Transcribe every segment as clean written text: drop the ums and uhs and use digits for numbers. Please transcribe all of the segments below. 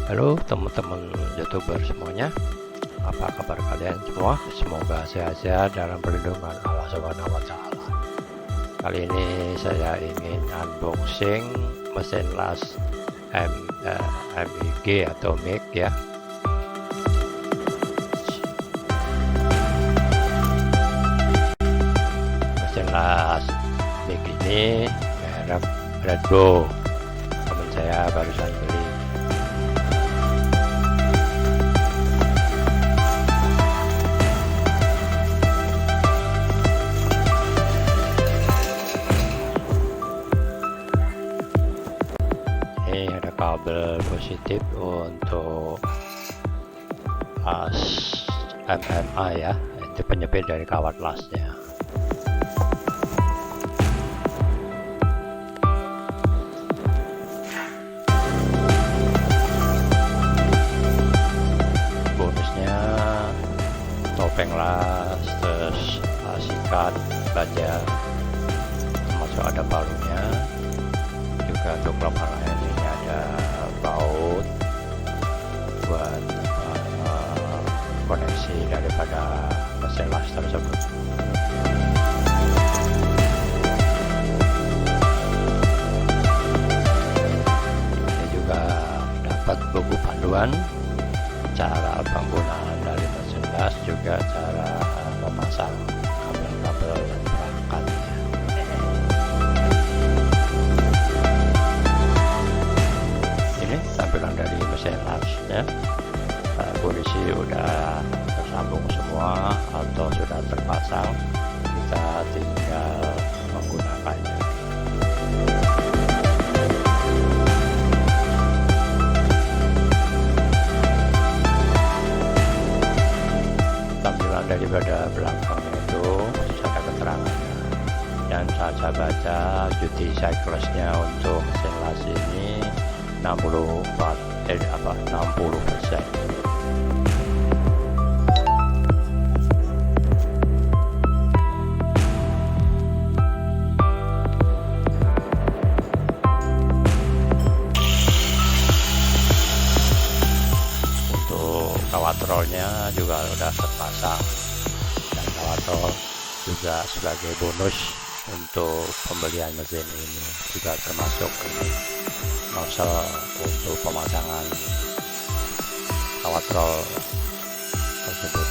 Halo teman-teman YouTuber semuanya, apa kabar kalian semua? Semoga sehat-sehat dalam perlindungan Allah Subhanahu wa Ta'ala. Kali ini saya ingin unboxing mesinlas MEG atau merk ya. Mesinlas merk ini merek Redbo. Teman saya barusan beli. Ini ada kabel positif untuk las MMA ya, itu penyebit dari kawat lasnya. Bonusnya topeng las, terus sikat baja, termasuk ada palunya juga. Untuk kelemahan lain ini ada baut buat koneksi daripada mesin las tersebut. Ini juga dapat buku panduan cara penggunaan dari mesin las, juga cara memasang kabel-kabel dan perangkatnya. Ini tampilan dari mesin lasnya. Kondisi udah tersambung semua atau sudah terpasang, kita tinggal menggunakannya. Tampilan daripada belakangnya itu ada keterangannya, dan saya baca duty cyclesnya untuk mesin las ini 60%. Kawat rollnya juga udah terpasang, dan kawat roll juga sebagai bonus untuk pembelian mesin ini, juga termasuk nozzle untuk pemasangan kawat roll tersebut.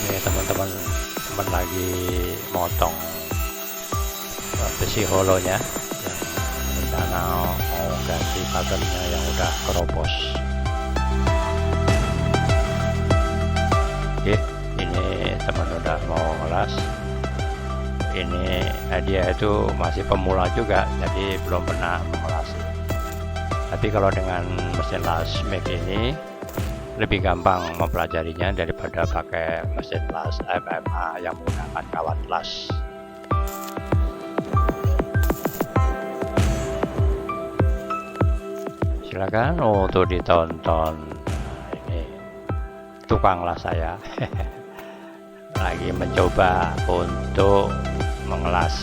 Ini teman-teman lagi motong besi holonya, rencana mau ganti pagarnya yang udah keropos. Oke, ini teman udah mau ngelas. Ini dia itu masih pemula juga, jadi belum pernah mengelas. Tapi kalau dengan mesin las merk ini lebih gampang mempelajarinya daripada pakai mesin las MMA yang menggunakan kawat las. Silakan untuk ditonton. Ini tukang las saya lagi mencoba untuk mengelas.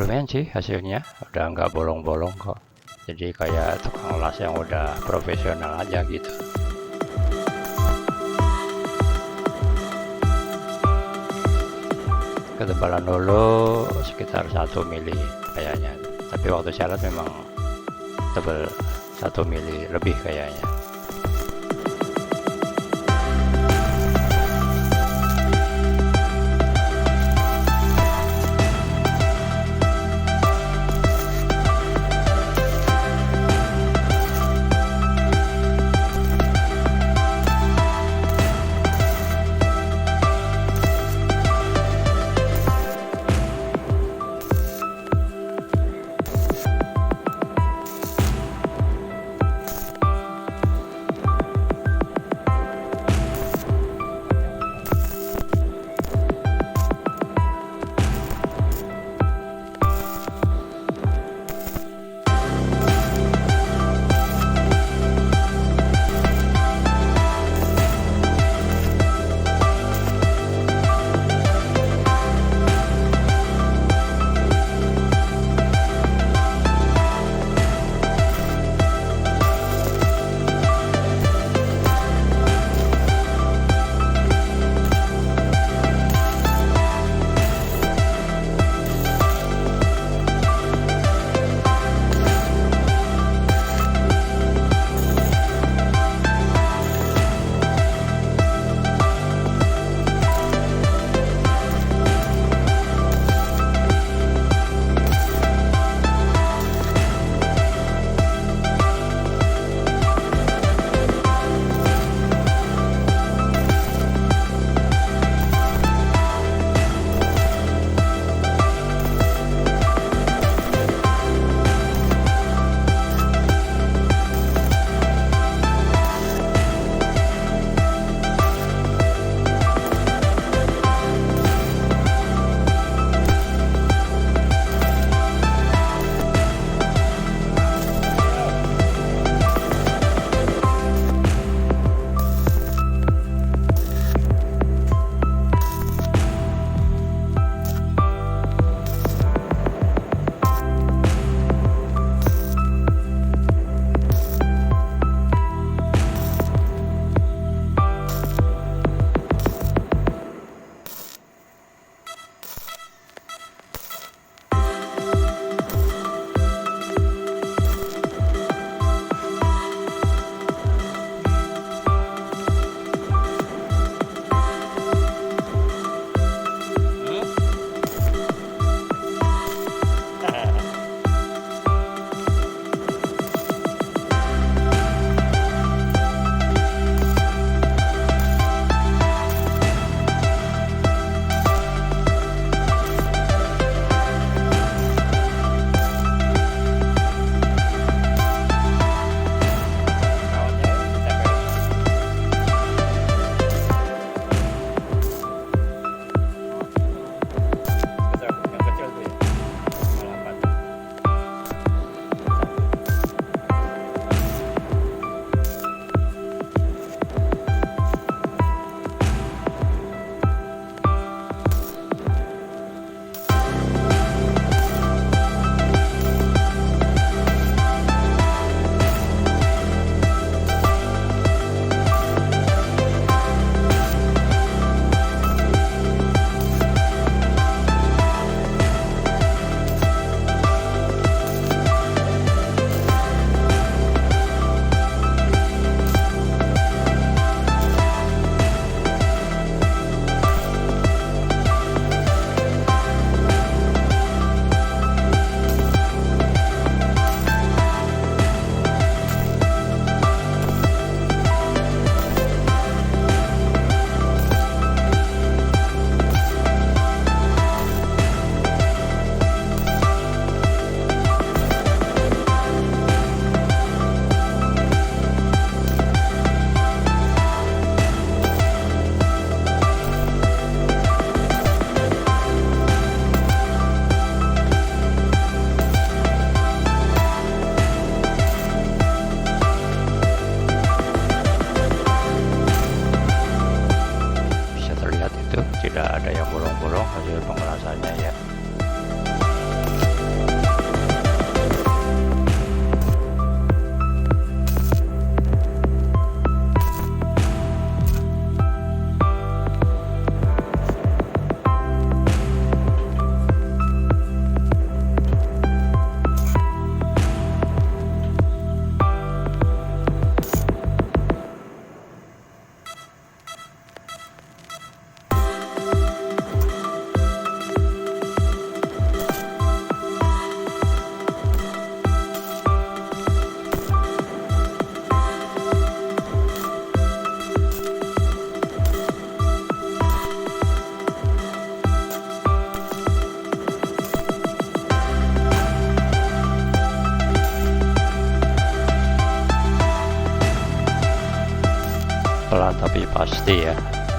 lumayan sih hasilnya, udah nggak bolong-bolong kok. Jadi kayak tukang las yang udah profesional aja gitu. Ketebalan dulu sekitar 1 mili kayaknya, tapi waktu saya lihat memang tebal 1 mili lebih kayaknya. tidak ada yang bolong-bolong hasil pengelasannya ya. tapi pasti ya,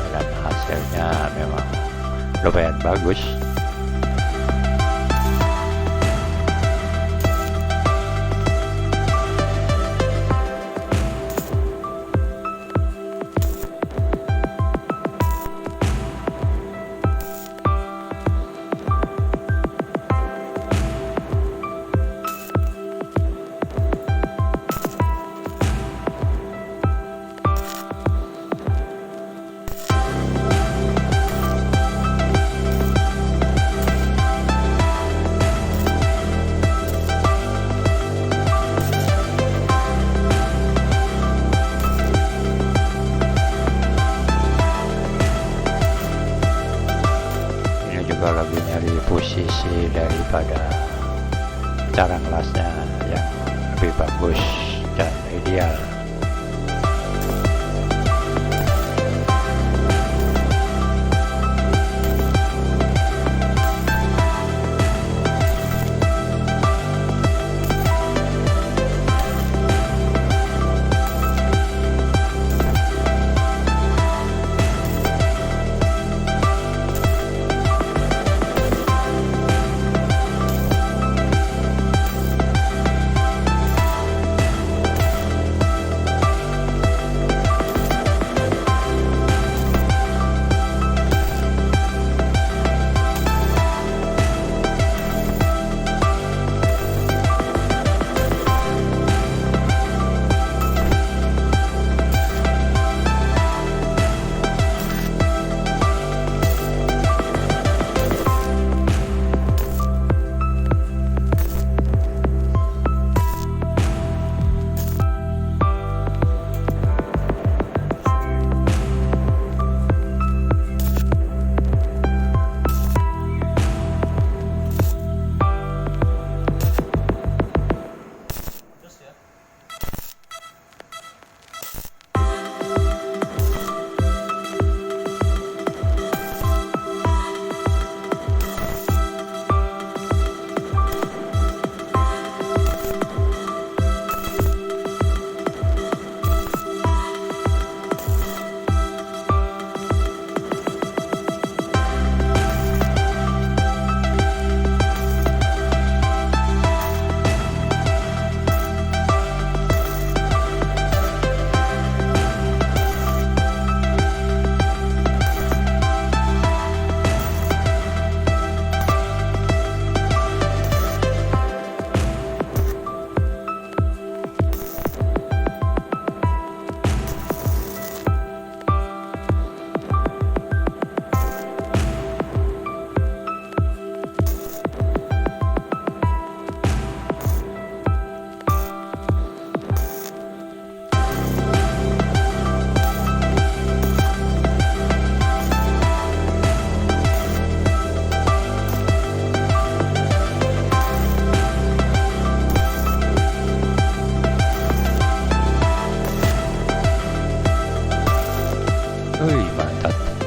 dan hasilnya memang lumayan bagus. Lebih nyari posisi daripada cara ngelasnya yang lebih bagus dan ideal.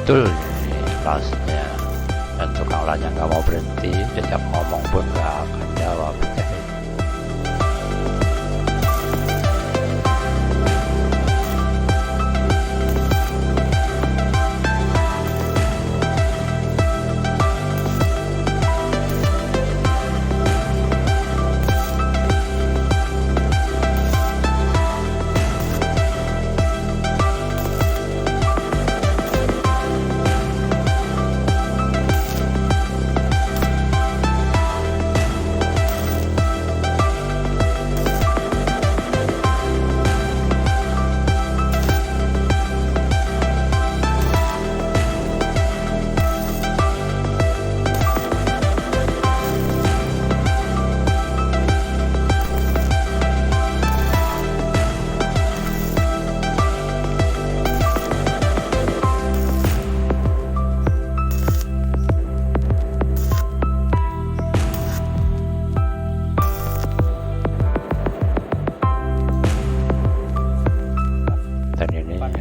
Betul ini kelasnya, dan tukang lasnya nggak mau berhenti, setiap ngomong pun nggak akan jawab.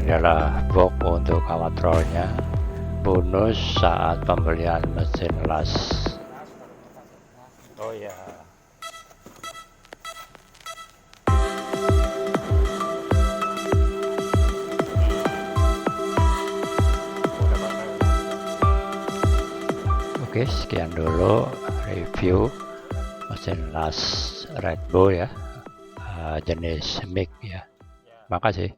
Adalah box untuk alat rollnya, bonus saat pembelian mesin las. Oh ya, Oke, sekian dulu review mesin las Redbo ya, jenis mic ya. Makasih.